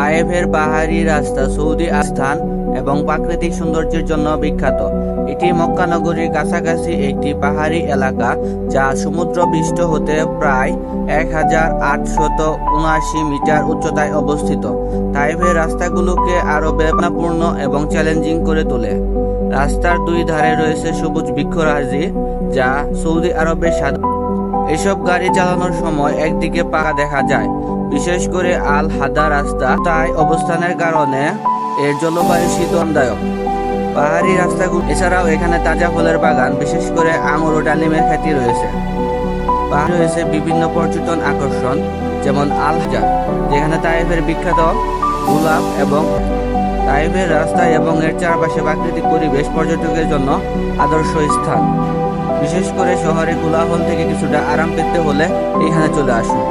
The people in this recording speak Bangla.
তায়েফের পাহাড়ি রাস্তা সৌদি স্থান এবং প্রাকৃতিক সৌন্দর্যের জন্য বিখ্যাত। এটি মক্কা নগরীর কাছাকাছি একটি পাহাড়ি এলাকা, যা সমুদ্রপৃষ্ঠ হতে প্রায় 1879 মিটার উচ্চতায় অবস্থিত। তায়েফের রাস্তাগুলোকে আরো বেদনাপূর্ণ এবং চ্যালেঞ্জিং করে তোলে। রাস্তার দুই ধারে রয়েছে সবুজ বৃক্ষরাজি, যা সৌদি আরবের এসব গাড়ি চালানোর সময় একদিকে পাকা দেখা যায়, বিশেষ করে আল হাদা রাস্তা। তাই অবস্থানের কারণে এর জলবায়ু শীতলদায়ক। পাহাড়ি রাস্তাগুলো এছাড়াও এখানে তাজা ফলের বাগান, বিশেষ করে আঙুর ও ডালিমের খ্যাতি রয়েছে। পাহাড়ে রয়েছে বিভিন্ন পর্যটন আকর্ষণ, যেমন আল হাজা, যেখানে তায়েফের বিখ্যাত গোলাপ, এবং তায়েফের রাস্তা এবং এর চারপাশে প্রাকৃতিক পরিবেশ পর্যটকের জন্য আদর্শ স্থান। বিশেষ করে শহরের কোলাহল থেকে কিছুটা আরাম পেতে হলে এখানে চলে আসুন।